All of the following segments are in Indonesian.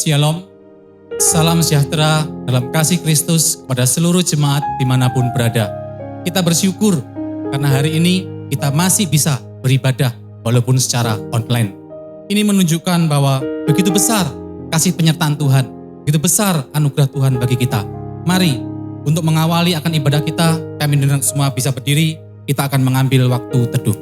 Shalom, salam sejahtera dalam kasih Kristus kepada seluruh jemaat dimanapun berada. Kita bersyukur karena hari ini kita masih bisa beribadah walaupun secara online. Ini menunjukkan bahwa begitu besar kasih penyertaan Tuhan, begitu besar anugerah Tuhan bagi kita. Mari untuk mengawali akan ibadah kita, kami undang semua bisa berdiri, kita akan mengambil waktu teduh.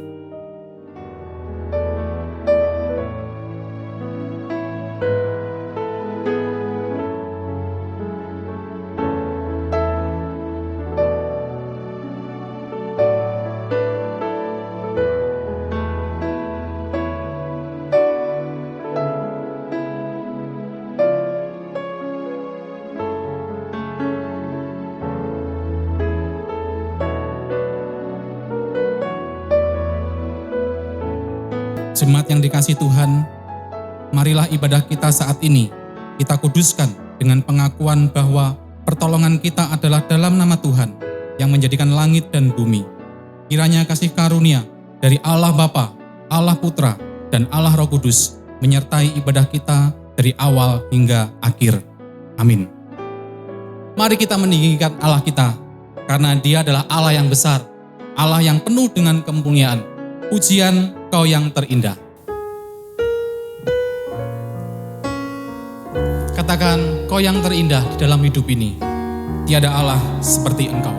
Jemaat yang dikasihi Tuhan, marilah ibadah kita saat ini kita kuduskan dengan pengakuan bahwa pertolongan kita adalah dalam nama Tuhan yang menjadikan langit dan bumi. Kiranya kasih karunia dari Allah Bapa, Allah Putra, dan Allah Roh Kudus menyertai ibadah kita dari awal hingga akhir. Amin. Mari kita meninggikan Allah kita, karena Dia adalah Allah yang besar, Allah yang penuh dengan kemuliaan. Pujian Kau yang terindah. Katakan, Kau yang terindah di dalam hidup ini. Tiada Allah seperti Engkau.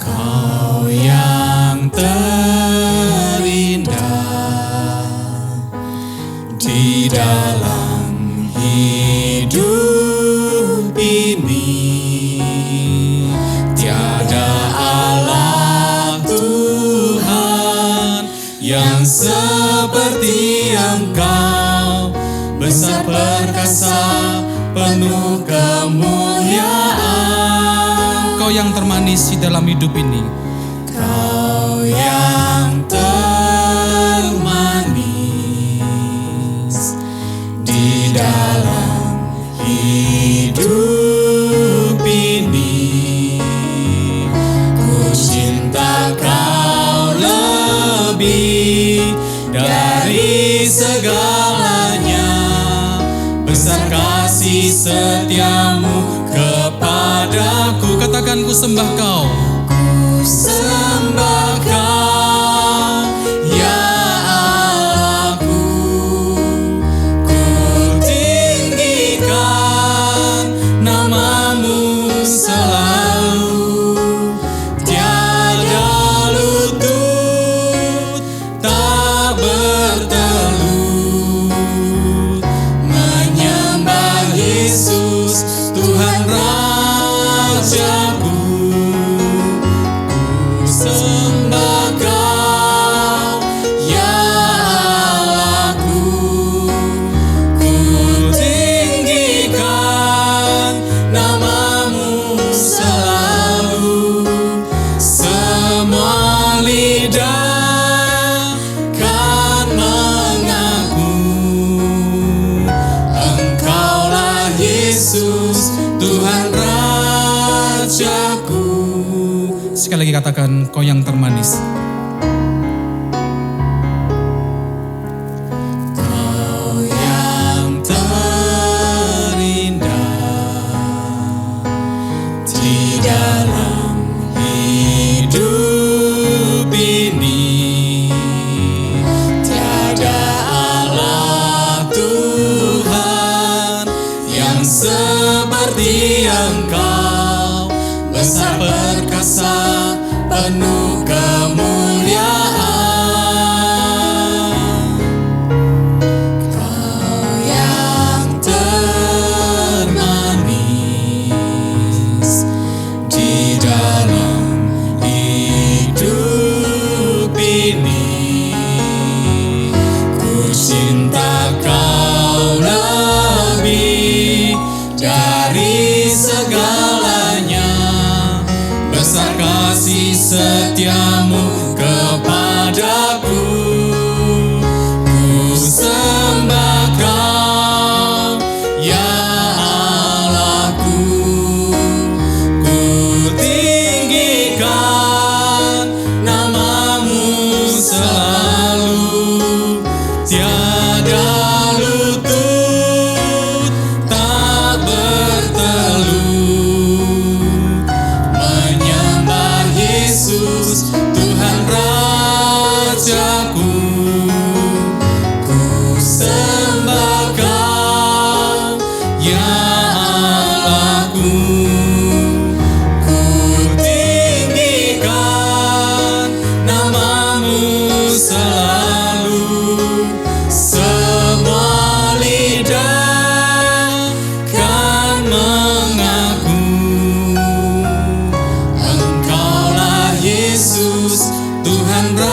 Kau yang terindah di dalam hidup ini, tiada Allah Tuhan yang seperti Engkau, besar perkasa, penuh kemuliaan. Kau yang termanis di dalam hidup ini. Kau yang termanis di dalam hidup ini, ku cinta Kau lebih dari segalanya, besar kasih setiamu kepadaku. Katakan, ku sembah Kau. Ku sembah Kau, ya Allahku. Ku tinggikan nama-Mu selalu, tiada lutut tak bertelut, menyembah Yesus Tuhan Rajaku. Ku sembah Kau, ya Allahku. Ku tinggikan nama-Mu selalu, semua lidah kan mengaku, Engkaulah Yesus Tuhan Rajaku. Sekali lagi katakan, Kau yang termanis. Kau yang terindah di dalam hidup ini, tiada Allah Tuhan yang seperti Engkau, besar perkasa, penuh kemuliaan. Kau yang termanis di dalam hidup ini, ku cinta Kau lebih dari segalanya, besar kasih setiamu kepadaku. Ku sembah Kau, ya Allahku. Ku selalu, tiada lutut tak bertelut, menyembah Yesus Tuhan Rajaku. Ku sembah Kau ya Allahku, ku tinggikan namamu selalu, semua lidah kan mengaku, Engkaulah Yesus Tuhan Rajaku.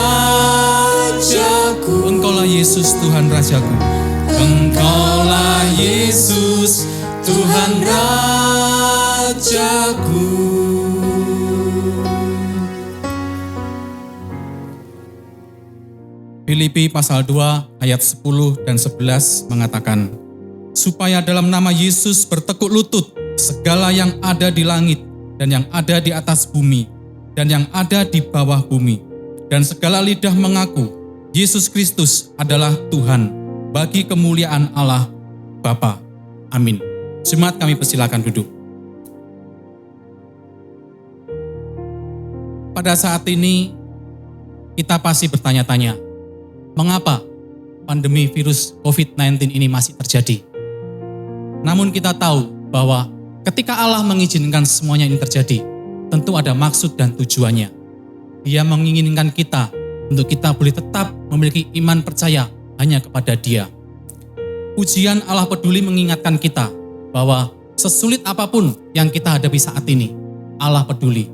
Engkaulah Yesus Tuhan Rajaku. Engkaulah Yesus Tuhan Rajaku. Filipi pasal 2 ayat 10 dan 11 mengatakan, supaya dalam nama Yesus bertekuk lutut segala yang ada di langit dan yang ada di atas bumi dan yang ada di bawah bumi, dan segala lidah mengaku Yesus Kristus adalah Tuhan, bagi kemuliaan Allah Bapa. Amin. Jemaat, kami persilakan duduk. Pada saat ini kita pasti bertanya-tanya, mengapa pandemi virus COVID-19 ini masih terjadi? Namun kita tahu bahwa ketika Allah mengizinkan semuanya ini terjadi, tentu ada maksud dan tujuannya. Dia menginginkan kita untuk kita boleh tetap memiliki iman percaya hanya kepada Dia. Ujian Allah peduli mengingatkan kita bahwa sesulit apapun yang kita hadapi saat ini, Allah peduli.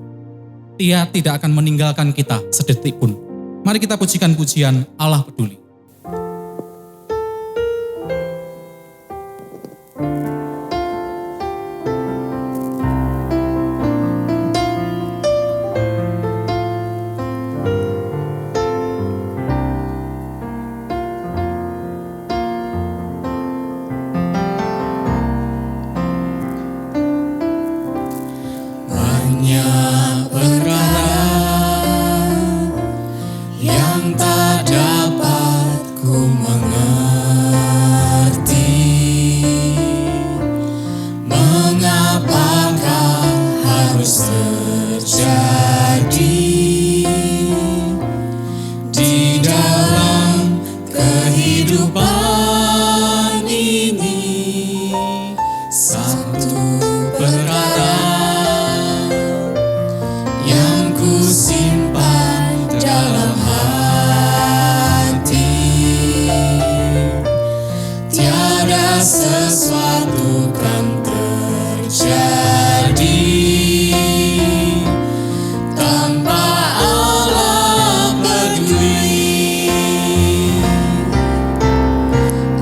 Dia tidak akan meninggalkan kita sedetik pun. Mari kita pujikan pujian Allah peduli. Banyak perkara yang tak dapat ku mengerti, mengapakah harus terjadi di dalam kehidupan ini. Satu perkara yang ku simpan dalam hati, tiada sesuatu kan terjadi tanpa Allah peduli.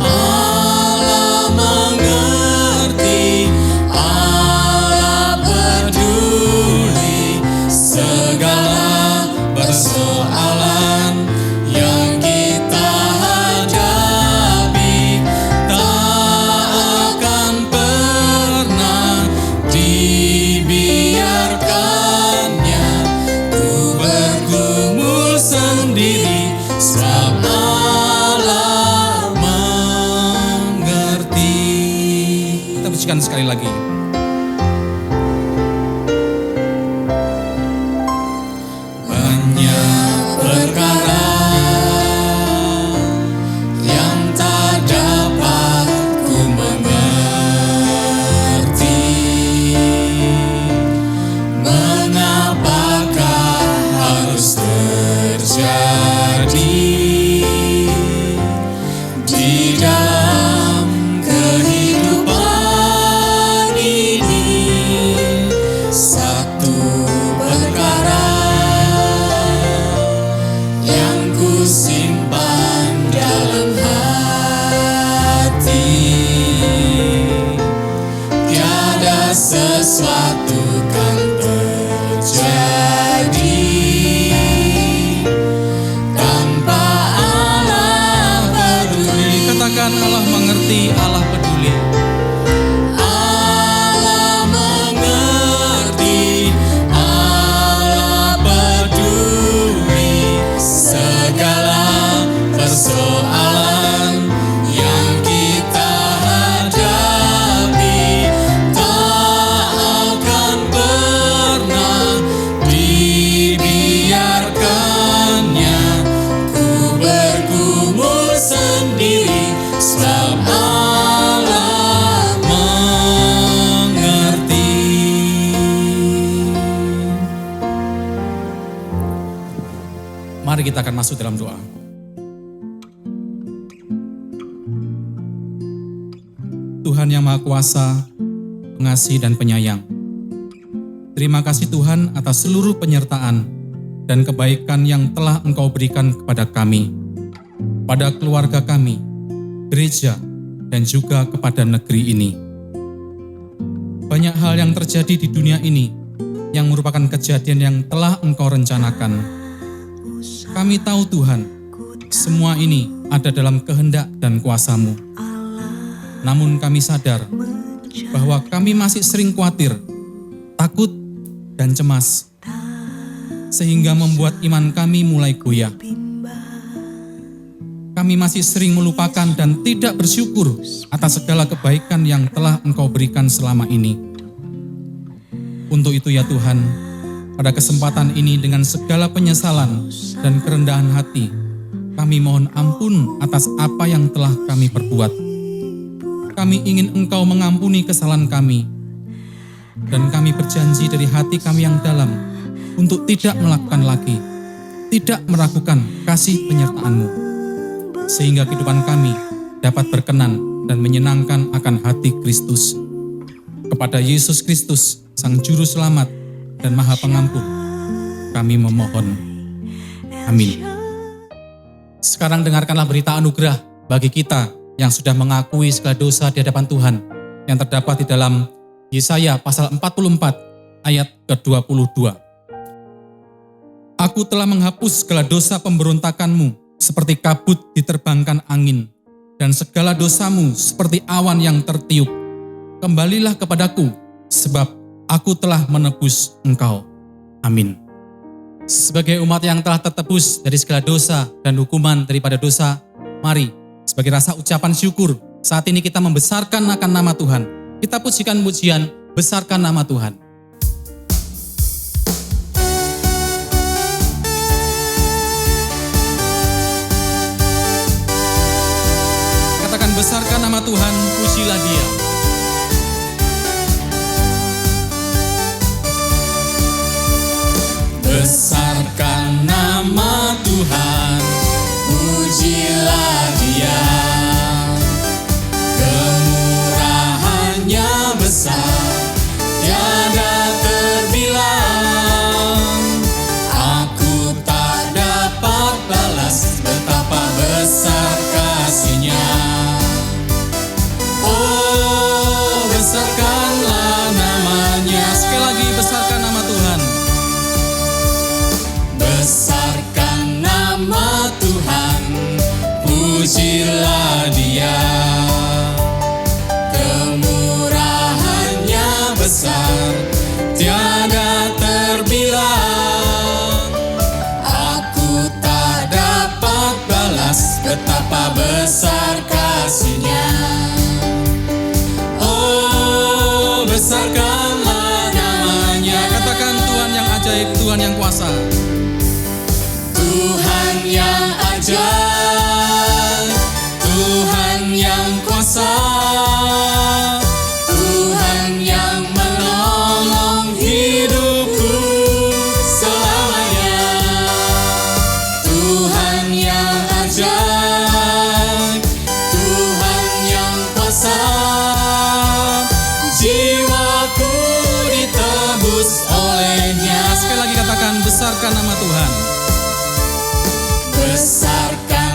Allah mengerti, Allah peduli segala persoalan yang kita hadapi, tak akan pernah dibiarkannya ku bergumul sendiri, sebab Allah mengerti. Kita pujikan sekali lagi. Banyak perkara yang tak dapat ku mengerti, mengapakah harus terjadi di dalam kehidupan ini. Satu perkara yang ku simpan dalam hati, tiada sesuatu kan terjadi kita akan masuk dalam doa. Tuhan yang Maha Kuasa, pengasih dan penyayang. Terima kasih Tuhan atas seluruh penyertaan dan kebaikan yang telah Engkau berikan kepada kami, pada keluarga kami, gereja, dan juga kepada negeri ini. Banyak hal yang terjadi di dunia ini yang merupakan kejadian yang telah Engkau rencanakan. Kami tahu Tuhan, semua ini ada dalam kehendak dan kuasa-Mu. Namun kami sadar bahwa kami masih sering khawatir, takut, dan cemas, sehingga membuat iman kami mulai goyah. Kami masih sering melupakan dan tidak bersyukur atas segala kebaikan yang telah Engkau berikan selama ini. Untuk itu ya Tuhan, pada kesempatan ini dengan segala penyesalan dan kerendahan hati, kami mohon ampun atas apa yang telah kami perbuat. Kami ingin Engkau mengampuni kesalahan kami, dan kami berjanji dari hati kami yang dalam untuk tidak melakukan lagi, tidak meragukan kasih penyertaan-Mu, sehingga kehidupan kami dapat berkenan dan menyenangkan akan hati Kristus. Kepada Yesus Kristus, Sang Juru Selamat dan Maha Pengampun, kami memohon. Amin. Sekarang dengarkanlah berita anugerah bagi kita yang sudah mengakui segala dosa di hadapan Tuhan, yang terdapat di dalam Yesaya pasal 44 ayat ke-22. Aku telah menghapus segala dosa pemberontakanmu, seperti kabut diterbangkan angin, dan segala dosamu seperti awan yang tertiup. Kembalilah kepadaku, sebab aku telah menebus engkau. Amin. Sebagai umat yang telah tertebus dari segala dosa dan hukuman daripada dosa, mari sebagai rasa ucapan syukur, saat ini kita membesarkan akan nama Tuhan. Kita pujikan pujian, besarkan nama Tuhan. Besarkan nama Tuhan, pujilah Dia. Besarkan nama Tuhan, pujilah Dia. Kemurahannya besar, tiada terbilang. Aku tak dapat balas betapa besar kasih-Nya. Besarkanlah namanya. Sekali lagi, besarkan nama Tuhan. Besarkan nama Tuhan, pujilah Dia. Kemurahannya besar, tiada terbilang. Aku tak dapat balas betapa besar kasih-Nya. Besarkanlah namanya. Katakan Tuhan yang ajaib, Tuhan yang kuasa. Tuhan yang ajaib, Tuhan yang kuasa, Tuhan yang menolong hidupku selamanya. Tuhan yang ajaib, Tuhan yang kuasa, jiwaku ditebus oleh-Nya. Sekali lagi katakan, besarkan nama Tuhan. Besarkan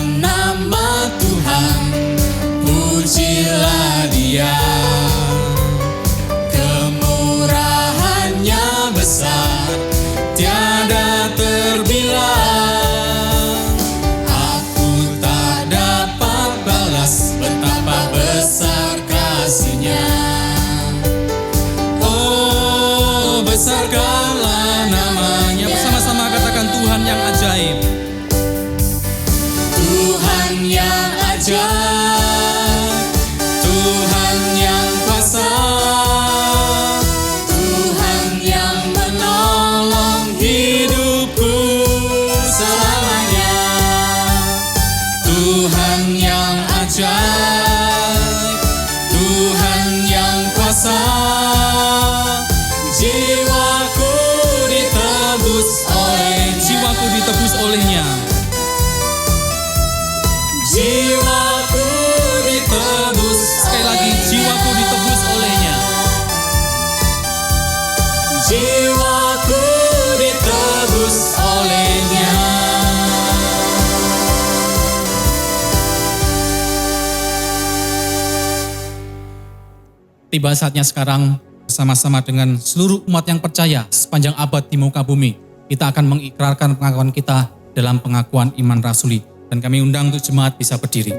tiba saatnya sekarang bersama-sama dengan seluruh umat yang percaya sepanjang abad di muka bumi, kita akan mengikrarkan pengakuan kita dalam pengakuan iman rasuli. Dan kami undang untuk jemaat bisa berdiri.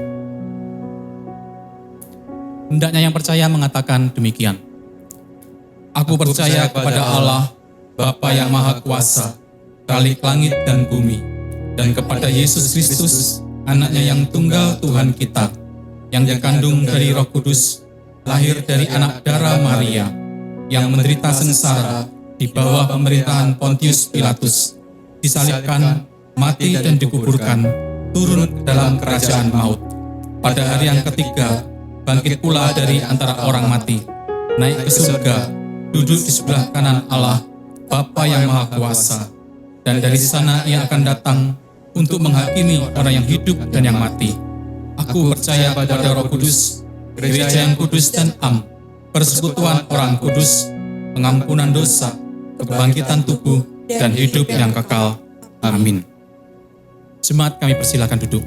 Hendaknya yang percaya mengatakan demikian. Aku percaya kepada Allah, Bapa yang Maha Kuasa, Khalik langit dan bumi, dan kepada Yesus Kristus, anaknya yang tunggal Tuhan kita, yang dikandung dari Roh Kudus, lahir dari anak darah Maria, yang menderita sengsara di bawah pemerintahan Pontius Pilatus, disalibkan, mati dan dikuburkan, turun ke dalam kerajaan maut. Pada hari yang ketiga, bangkit pula dari antara orang mati, naik ke surga, duduk di sebelah kanan Allah, Bapa yang Maha Kuasa, dan dari sana ia akan datang untuk menghakimi orang yang hidup dan yang mati. Aku percaya pada Roh Kudus, gereja yang kudus dan am, persekutuan orang kudus, pengampunan dosa, kebangkitan tubuh, dan hidup yang kekal. Amin. Jemaat, kami persilakan duduk.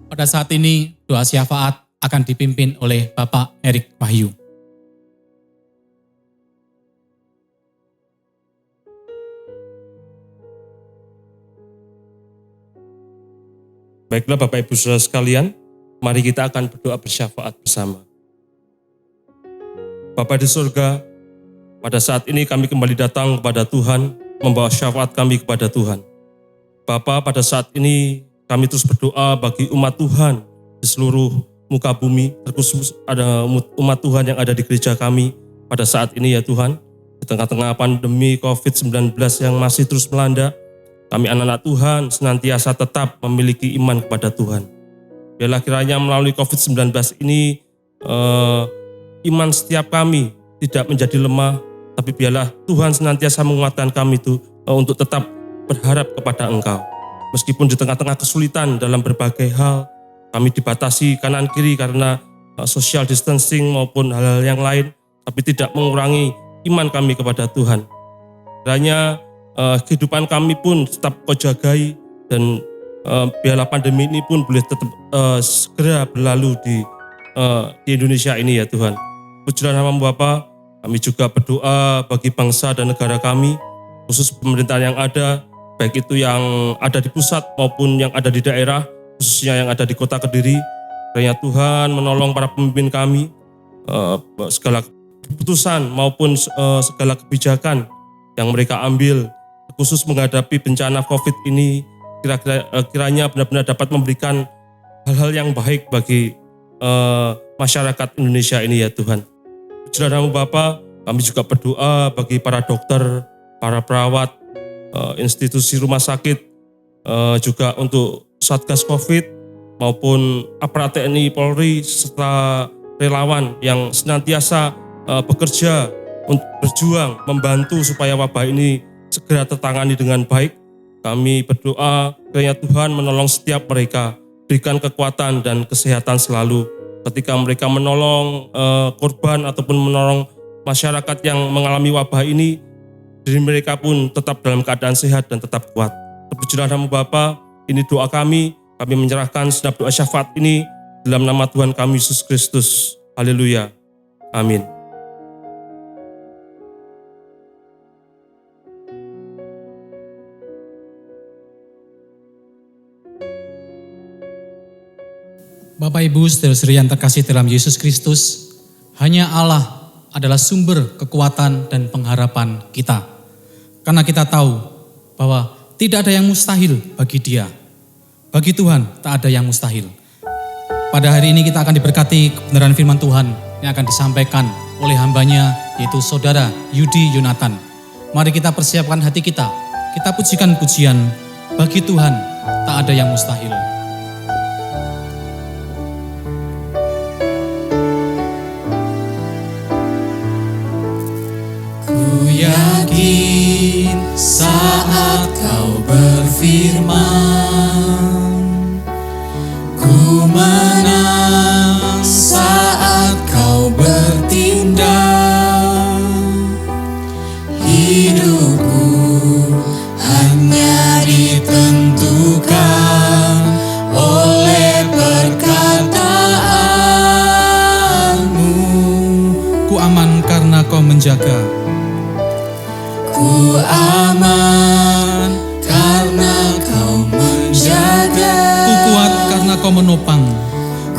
Pada saat ini, doa syafaat akan dipimpin oleh Bapak Erik Wahyu. Baiklah Bapak Ibu Saudara sekalian, mari kita akan berdoa bersyafaat bersama. Bapa di surga, pada saat ini kami kembali datang kepada Tuhan, membawa syafaat kami kepada Tuhan. Bapa, pada saat ini kami terus berdoa bagi umat Tuhan di seluruh muka bumi, terkhusus ada umat Tuhan yang ada di gereja kami pada saat ini ya Tuhan. Di tengah-tengah pandemi COVID-19 yang masih terus melanda, kami anak-anak Tuhan senantiasa tetap memiliki iman kepada Tuhan. Biarlah kiranya melalui COVID-19 ini iman setiap kami tidak menjadi lemah, tapi biarlah Tuhan senantiasa menguatkan kami itu untuk tetap berharap kepada Engkau. Meskipun di tengah-tengah kesulitan dalam berbagai hal, kami dibatasi kanan kiri karena social distancing maupun hal-hal yang lain, tapi tidak mengurangi iman kami kepada Tuhan. Kiranya kehidupan kami pun tetap Kau jagai, dan biarlah pandemi ini pun boleh tetap segera berlalu di Indonesia ini ya Tuhan. Pujilah nama Bapa, kami juga berdoa bagi bangsa dan negara kami, khusus pemerintahan yang ada, baik itu yang ada di pusat maupun yang ada di daerah, khususnya yang ada di kota Kediri. Kiranya Tuhan menolong para pemimpin kami, segala keputusan maupun segala kebijakan yang mereka ambil, khusus menghadapi bencana COVID ini, kiranya benar-benar dapat memberikan hal-hal yang baik bagi masyarakat Indonesia ini ya Tuhan. Pujilah nama Bapa, kami juga berdoa bagi para dokter, para perawat, institusi rumah sakit, juga untuk Satgas COVID maupun aparat TNI, Polri, serta relawan yang senantiasa bekerja untuk berjuang membantu supaya wabah ini segera tertangani dengan baik. Kami berdoa kiranya Tuhan menolong setiap mereka, berikan kekuatan dan kesehatan selalu ketika mereka menolong korban ataupun menolong masyarakat yang mengalami wabah ini. Diri mereka pun tetap dalam keadaan sehat dan tetap kuat. Terpujilah nama Bapa, ini doa kami menyerahkan segenap doa syafaat ini dalam nama Tuhan kami Yesus Kristus. Haleluya. Amin. Bapak Ibu saudara-saudari yang terkasih dalam Yesus Kristus, hanya Allah adalah sumber kekuatan dan pengharapan kita. Karena kita tahu bahwa tidak ada yang mustahil bagi Dia. Bagi Tuhan tak ada yang mustahil. Pada hari ini kita akan diberkati kebenaran firman Tuhan yang akan disampaikan oleh hambanya, yaitu Saudara Yudi Yonatan. Mari kita persiapkan hati kita. Kita pujikan pujian, bagi Tuhan tak ada yang mustahil. Yakin saat Kau berfirman, ku menang saat Kau bertindak. Hidupku hanya ditentukan oleh perkataanmu. Engkau menopang.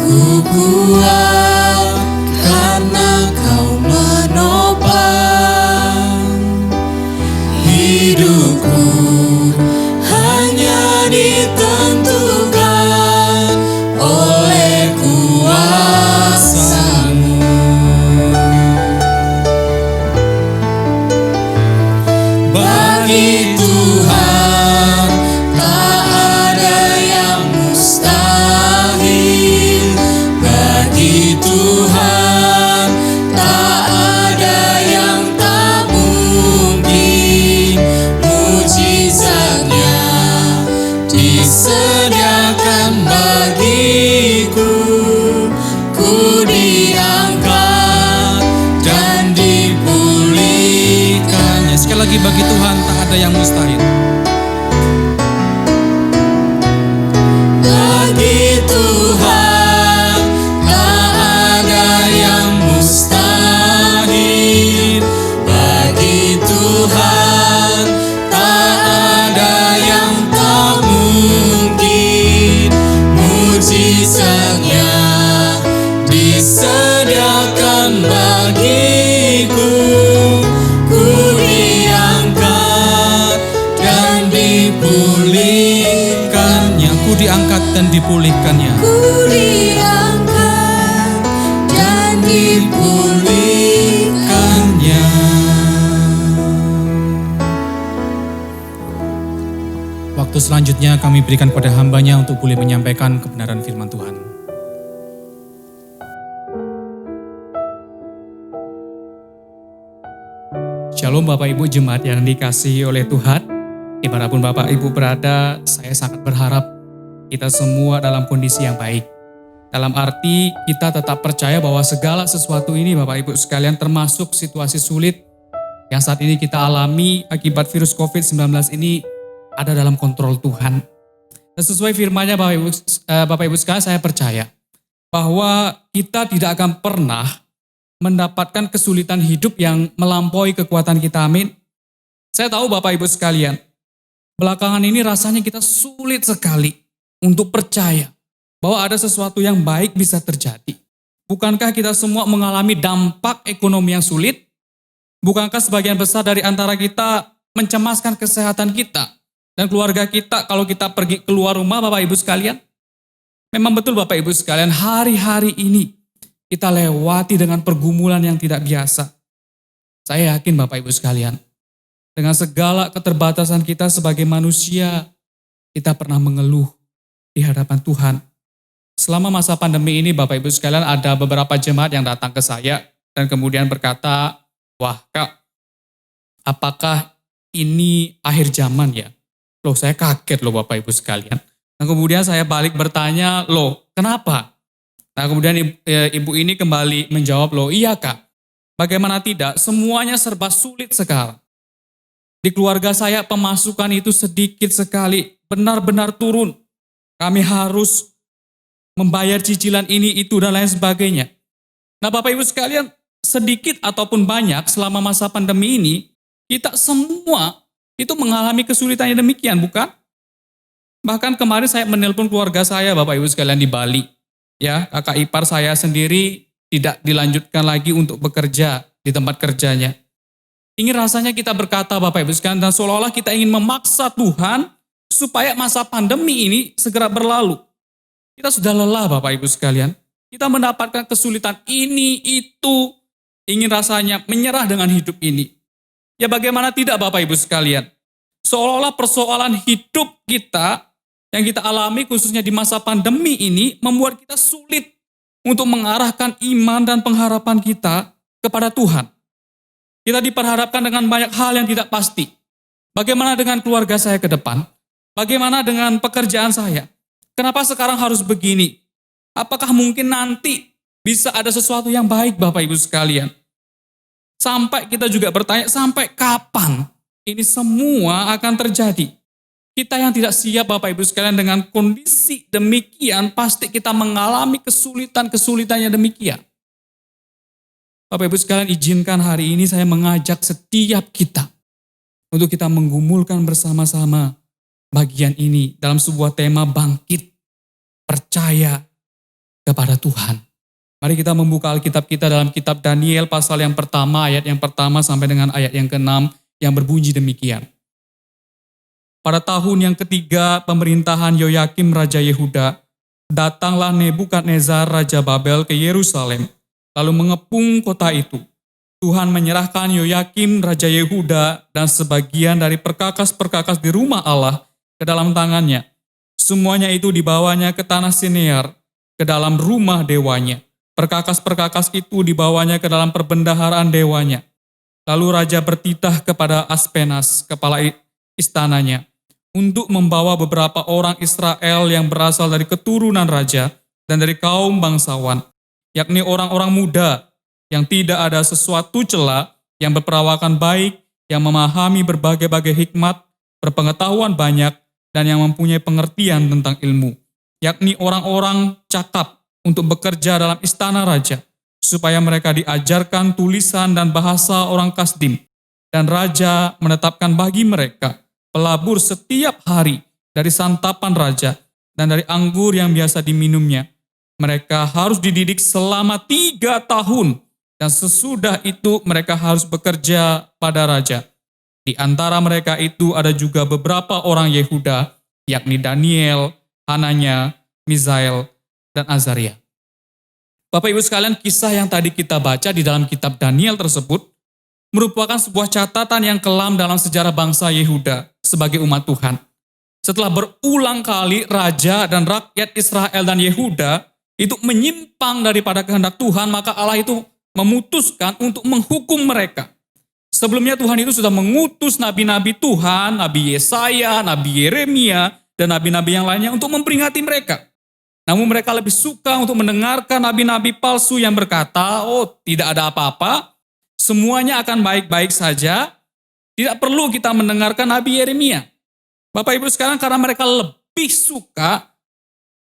Ku kuat karena Kau menopang. Hidupku hanya ditentukan oleh kuasa-Mu. Bagi Tuhan tak ada yang mustahil. Bagi Tuhan tak ada yang tak mungkin. Mujizatnya disediakan bagiku. Ku diangkat dan dipulihkan. Ya, sekali lagi, bagi Tuhan tak ada yang mustahil. Bagi Tuhan tak ada yang mustahil. Bagi Tuhan tak ada yang tak mungkin. Mujizatnya disediakan bagiku. Ku diangkat dan dipulihkan. Ya, ku diangkat dan dipulihkannya. Ku diangkat dan dipulihkannya. Waktu selanjutnya kami berikan kepada hambanya untuk boleh menyampaikan kebenaran firman Tuhan. Shalom Bapak Ibu jemaat yang dikasihi oleh Tuhan. Dimanapun Bapak Ibu berada, saya sangat berharap kita semua dalam kondisi yang baik. Dalam arti kita tetap percaya bahwa segala sesuatu ini Bapak Ibu sekalian, termasuk situasi sulit yang saat ini kita alami akibat virus COVID-19 ini, ada dalam kontrol Tuhan. Dan sesuai firman-Nya Bapak Ibu sekalian, saya percaya bahwa kita tidak akan pernah mendapatkan kesulitan hidup yang melampaui kekuatan kita, amin. Saya tahu Bapak Ibu sekalian, belakangan ini rasanya kita sulit sekali untuk percaya bahwa ada sesuatu yang baik bisa terjadi. Bukankah kita semua mengalami dampak ekonomi yang sulit? Bukankah sebagian besar dari antara kita mencemaskan kesehatan kita dan keluarga kita kalau kita pergi keluar rumah, Bapak Ibu sekalian? Memang betul Bapak Ibu sekalian, hari-hari ini kita lewati dengan pergumulan yang tidak biasa. Saya yakin Bapak Ibu sekalian, dengan segala keterbatasan kita sebagai manusia, kita pernah mengeluh di hadapan Tuhan. Selama masa pandemi ini Bapak Ibu sekalian, ada beberapa jemaat yang datang ke saya dan kemudian berkata, wah Kak, apakah ini akhir zaman ya? Loh, saya kaget loh Bapak Ibu sekalian. Dan kemudian saya balik bertanya, loh kenapa? Nah kemudian ibu ini kembali menjawab, loh iya Kak, bagaimana tidak, semuanya serba sulit sekarang. Di keluarga saya pemasukan itu sedikit sekali, benar-benar turun. Kami harus membayar cicilan ini, itu, dan lain sebagainya. Nah Bapak Ibu sekalian, sedikit ataupun banyak selama masa pandemi ini, kita semua itu mengalami kesulitan yang demikian, bukan? Bahkan kemarin saya menelpon keluarga saya Bapak Ibu sekalian di Bali. Ya, kakak ipar saya sendiri tidak dilanjutkan lagi untuk bekerja di tempat kerjanya. Ingin rasanya kita berkata Bapak Ibu sekalian, dan seolah-olah kita ingin memaksa Tuhan supaya masa pandemi ini segera berlalu. Kita sudah lelah Bapak Ibu sekalian. Kita mendapatkan kesulitan ini, itu, ingin rasanya menyerah dengan hidup ini. Ya bagaimana tidak Bapak Ibu sekalian? Seolah-olah persoalan hidup kita yang kita alami khususnya di masa pandemi ini membuat kita sulit untuk mengarahkan iman dan pengharapan kita kepada Tuhan. Kita diperhadapkan dengan banyak hal yang tidak pasti. Bagaimana dengan keluarga saya ke depan? Bagaimana dengan pekerjaan saya? Kenapa sekarang harus begini? Apakah mungkin nanti bisa ada sesuatu yang baik Bapak Ibu sekalian? Sampai kita juga bertanya, sampai kapan ini semua akan terjadi? Kita yang tidak siap Bapak Ibu sekalian dengan kondisi demikian, pasti kita mengalami kesulitan-kesulitan yang demikian. Bapak Ibu sekalian, izinkan hari ini saya mengajak setiap kita untuk kita menggumulkan bersama-sama bagian ini dalam sebuah tema bangkit, percaya kepada Tuhan. Mari kita membuka Alkitab kita dalam kitab Daniel pasal yang pertama, ayat yang pertama sampai dengan ayat yang ke-6 yang berbunyi demikian. Pada tahun yang ketiga pemerintahan Yoyakim Raja Yehuda, datanglah Nebukadnezar Raja Babel ke Yerusalem, lalu mengepung kota itu. Tuhan menyerahkan Yoyakim Raja Yehuda dan sebagian dari perkakas-perkakas di rumah Allah ke dalam tangannya. Semuanya itu dibawanya ke tanah Sinear, ke dalam rumah dewanya. Perkakas-perkakas itu dibawanya ke dalam perbendaharaan dewanya. Lalu raja bertitah kepada Aspenas, kepala istananya, untuk membawa beberapa orang Israel yang berasal dari keturunan raja dan dari kaum bangsawan, yakni orang-orang muda yang tidak ada sesuatu cela, yang berperawakan baik, yang memahami berbagai-bagai hikmat, berpengetahuan banyak, dan yang mempunyai pengertian tentang ilmu, yakni orang-orang cakap untuk bekerja dalam istana raja, supaya mereka diajarkan tulisan dan bahasa orang Kasdim, dan raja menetapkan bagi mereka pelabur setiap hari dari santapan raja dan dari anggur yang biasa diminumnya. Mereka harus dididik selama 3 tahun, dan sesudah itu mereka harus bekerja pada raja. Di antara mereka itu ada juga beberapa orang Yehuda, yakni Daniel, Hananya, Misael, dan Azaria. Bapak Ibu sekalian, kisah yang tadi kita baca di dalam kitab Daniel tersebut merupakan sebuah catatan yang kelam dalam sejarah bangsa Yehuda sebagai umat Tuhan. Setelah berulang kali raja dan rakyat Israel dan Yehuda itu menyimpang daripada kehendak Tuhan, maka Allah itu memutuskan untuk menghukum mereka. Sebelumnya Tuhan itu sudah mengutus nabi-nabi Tuhan, Nabi Yesaya, Nabi Yeremia, dan nabi-nabi yang lainnya untuk memperingati mereka. Namun mereka lebih suka untuk mendengarkan nabi-nabi palsu yang berkata, oh tidak ada apa-apa, semuanya akan baik-baik saja, tidak perlu kita mendengarkan Nabi Yeremia. Bapak Ibu sekarang, karena mereka lebih suka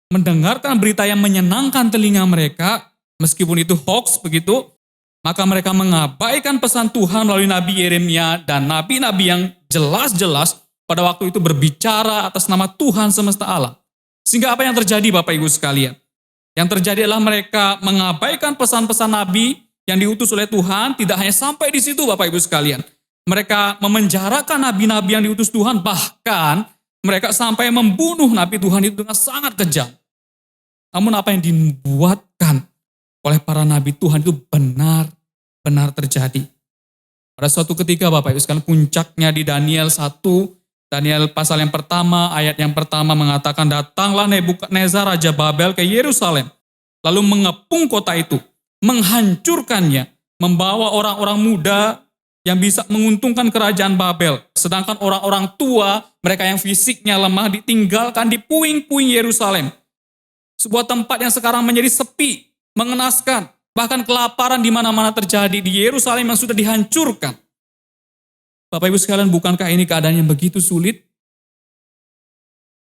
mendengarkan berita yang menyenangkan telinga mereka, meskipun itu hoax begitu, maka mereka mengabaikan pesan Tuhan melalui Nabi Yeremia dan nabi-nabi yang jelas-jelas pada waktu itu berbicara atas nama Tuhan semesta alam. Sehingga apa yang terjadi Bapak Ibu sekalian? Yang terjadi adalah mereka mengabaikan pesan-pesan Nabi yang diutus oleh Tuhan, tidak hanya sampai di situ Bapak Ibu sekalian. Mereka memenjarakan nabi-nabi yang diutus Tuhan, bahkan mereka sampai membunuh nabi Tuhan itu dengan sangat kejam. Namun apa yang dibuatkan oleh para nabi Tuhan itu benar-benar terjadi. Pada suatu ketika Bapak Ibu sekalian, puncaknya di Daniel 1, Daniel pasal yang pertama, ayat yang pertama mengatakan, datanglah Nebukadnezar Raja Babel ke Yerusalem, lalu mengepung kota itu, menghancurkannya, membawa orang-orang muda yang bisa menguntungkan kerajaan Babel, sedangkan orang-orang tua, mereka yang fisiknya lemah, ditinggalkan di puing-puing Yerusalem. Sebuah tempat yang sekarang menjadi sepi, mengenaskan, bahkan kelaparan di mana-mana terjadi di Yerusalem yang sudah dihancurkan. Bapak Ibu sekalian, bukankah ini keadaan yang begitu sulit?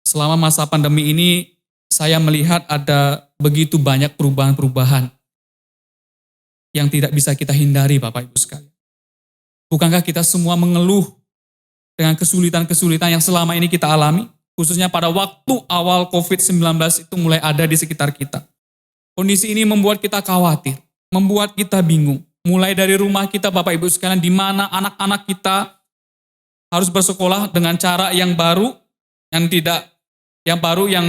Selama masa pandemi ini, saya melihat ada begitu banyak perubahan-perubahan yang tidak bisa kita hindari Bapak Ibu sekalian. Bukankah kita semua mengeluh dengan kesulitan-kesulitan yang selama ini kita alami? Khususnya pada waktu awal COVID-19 itu mulai ada di sekitar kita. Kondisi ini membuat kita khawatir, membuat kita bingung. Mulai dari rumah kita Bapak Ibu sekalian, di mana anak-anak kita harus bersekolah dengan cara yang baru, yang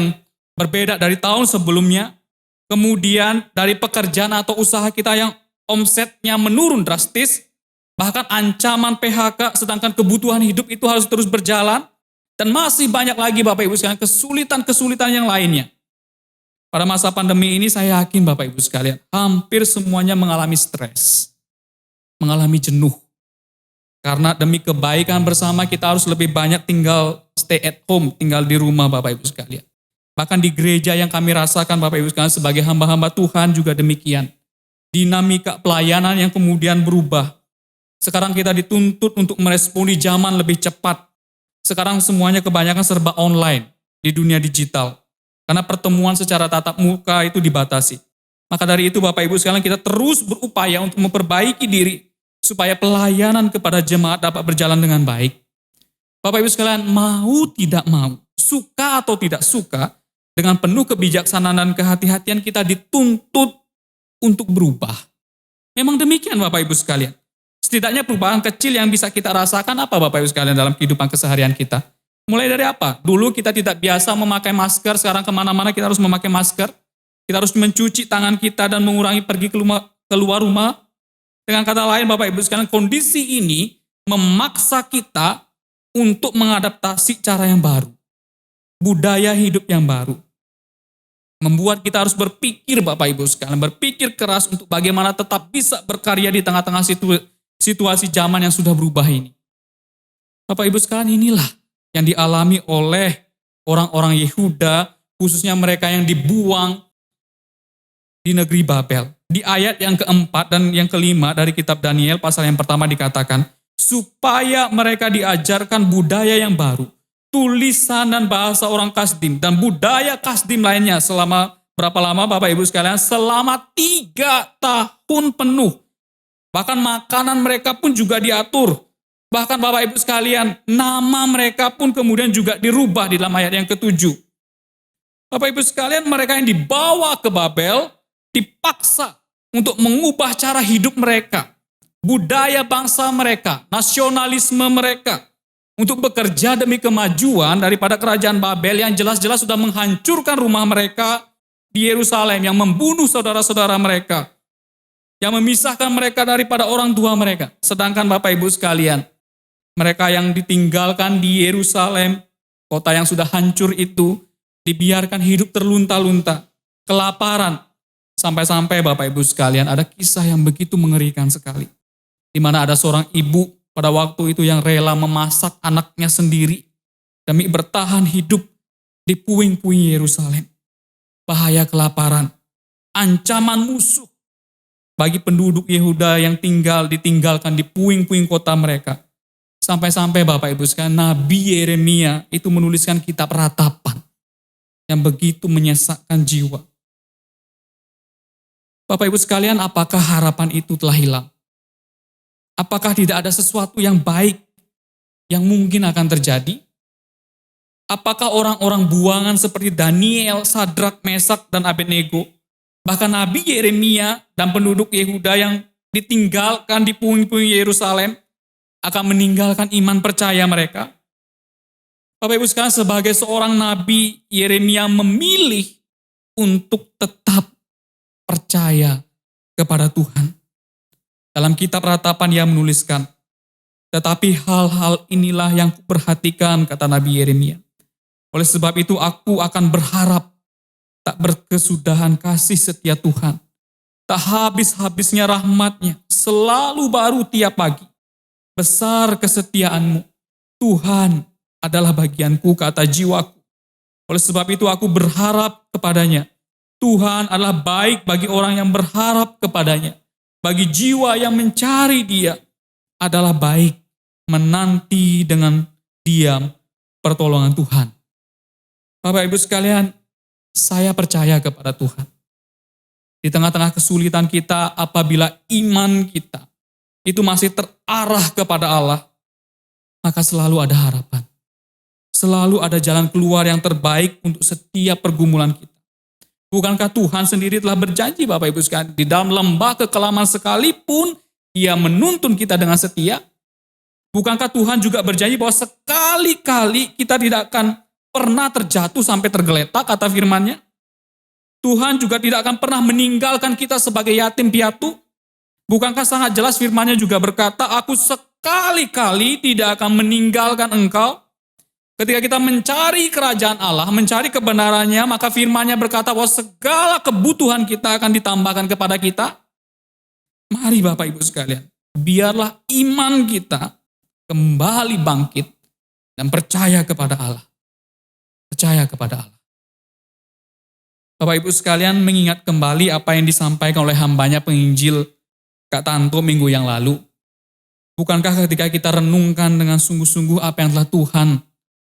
berbeda dari tahun sebelumnya. Kemudian dari pekerjaan atau usaha kita yang omsetnya menurun drastis, bahkan ancaman PHK, sedangkan kebutuhan hidup itu harus terus berjalan, dan masih banyak lagi Bapak Ibu sekalian kesulitan-kesulitan yang lainnya. Pada masa pandemi ini saya yakin Bapak Ibu sekalian, hampir semuanya mengalami stres, mengalami jenuh. Karena demi kebaikan bersama kita harus lebih banyak tinggal stay at home, tinggal di rumah Bapak Ibu sekalian. Bahkan di gereja yang kami rasakan Bapak Ibu sekalian sebagai hamba-hamba Tuhan juga demikian. Dinamika pelayanan yang kemudian berubah. Sekarang kita dituntut untuk meresponi zaman lebih cepat. Sekarang semuanya kebanyakan serba online di dunia digital. Karena pertemuan secara tatap muka itu dibatasi. Maka dari itu Bapak Ibu sekalian, kita terus berupaya untuk memperbaiki diri supaya pelayanan kepada jemaat dapat berjalan dengan baik. Bapak Ibu sekalian, mau tidak mau, suka atau tidak suka, dengan penuh kebijaksanaan dan kehati-hatian kita dituntut untuk berubah. Memang demikian Bapak Ibu sekalian. Setidaknya perubahan kecil yang bisa kita rasakan apa Bapak Ibu sekalian dalam kehidupan keseharian kita. Mulai dari apa? Dulu kita tidak biasa memakai masker, sekarang kemana-mana kita harus memakai masker. Kita harus mencuci tangan kita dan mengurangi pergi keluar rumah. Dengan kata lain Bapak Ibu sekalian, kondisi ini memaksa kita untuk mengadaptasi cara yang baru. Budaya hidup yang baru. Membuat kita harus berpikir Bapak Ibu sekalian, berpikir keras untuk bagaimana tetap bisa berkarya di tengah-tengah situasi zaman yang sudah berubah ini. Bapak Ibu sekalian, inilah yang dialami oleh orang-orang Yehuda, khususnya mereka yang dibuang di negeri Babel. Di ayat yang keempat dan yang kelima dari kitab Daniel, pasal yang pertama dikatakan, supaya mereka diajarkan budaya yang baru, tulisan dan bahasa orang Kasdim, dan budaya Kasdim lainnya selama berapa lama Bapak Ibu sekalian? Selama 3 tahun penuh. Bahkan makanan mereka pun juga diatur. Bahkan Bapak Ibu sekalian, nama mereka pun kemudian juga dirubah di dalam ayat yang ke-7. Bapak Ibu sekalian, mereka yang dibawa ke Babel dipaksa untuk mengubah cara hidup mereka, budaya bangsa mereka, nasionalisme mereka, untuk bekerja demi kemajuan daripada kerajaan Babel yang jelas-jelas sudah menghancurkan rumah mereka di Yerusalem, yang membunuh saudara-saudara mereka, yang memisahkan mereka daripada orang tua mereka. Sedangkan Bapak Ibu sekalian, mereka yang ditinggalkan di Yerusalem, kota yang sudah hancur itu, dibiarkan hidup terlunta-lunta, kelaparan. Sampai-sampai Bapak Ibu sekalian, ada kisah yang begitu mengerikan sekali. Di mana ada seorang ibu pada waktu itu yang rela memasak anaknya sendiri demi bertahan hidup di puing-puing Yerusalem. Bahaya kelaparan, ancaman musuh bagi penduduk Yehuda yang ditinggalkan di puing-puing kota mereka. Sampai-sampai Bapak Ibu sekalian, Nabi Yeremia itu menuliskan kitab ratapan yang begitu menyesakkan jiwa. Bapak Ibu sekalian, apakah harapan itu telah hilang? Apakah tidak ada sesuatu yang baik yang mungkin akan terjadi? Apakah orang-orang buangan seperti Daniel, Sadrak, Mesak, dan Abednego, bahkan Nabi Yeremia dan penduduk Yehuda yang ditinggalkan di puing-puing Yerusalem, akan meninggalkan iman percaya mereka? Bapak Ibu sekalian, sebagai seorang Nabi, Yeremia memilih untuk tetap percaya kepada Tuhan. Dalam kitab ratapan ia menuliskan, tetapi hal-hal inilah yang kuperhatikan, kata Nabi Yeremia. Oleh sebab itu aku akan berharap tak berkesudahan kasih setia Tuhan. Tak habis-habisnya rahmatnya, selalu baru tiap pagi. Besar kesetiaanmu, Tuhan adalah bagianku, kata jiwaku. Oleh sebab itu aku berharap kepadanya. Tuhan adalah baik bagi orang yang berharap kepadanya. Bagi jiwa yang mencari Dia adalah baik menanti dengan diam pertolongan Tuhan. Bapak Ibu sekalian, saya percaya kepada Tuhan. Di tengah-tengah kesulitan kita, apabila iman kita itu masih terarah kepada Allah, maka selalu ada harapan. Selalu ada jalan keluar yang terbaik untuk setiap pergumulan kita. Bukankah Tuhan sendiri telah berjanji Bapak Ibu sekalian, di dalam lembah kekelaman sekalipun Dia menuntun kita dengan setia? Bukankah Tuhan juga berjanji bahwa sekali-kali kita tidak akan pernah terjatuh sampai tergeletak, kata firman-Nya? Tuhan juga tidak akan pernah meninggalkan kita sebagai yatim piatu? Bukankah sangat jelas firman-Nya juga berkata, aku sekali-kali tidak akan meninggalkan engkau? Ketika kita mencari kerajaan Allah, mencari kebenarannya, maka firman-Nya berkata bahwa segala kebutuhan kita akan ditambahkan kepada kita. Mari Bapak Ibu sekalian, biarlah iman kita kembali bangkit dan percaya kepada Allah. Percaya kepada Allah. Bapak Ibu sekalian, mengingat kembali apa yang disampaikan oleh hambanya penginjil Kak Tanto minggu yang lalu. Bukankah ketika kita renungkan dengan sungguh-sungguh apa yang telah Tuhan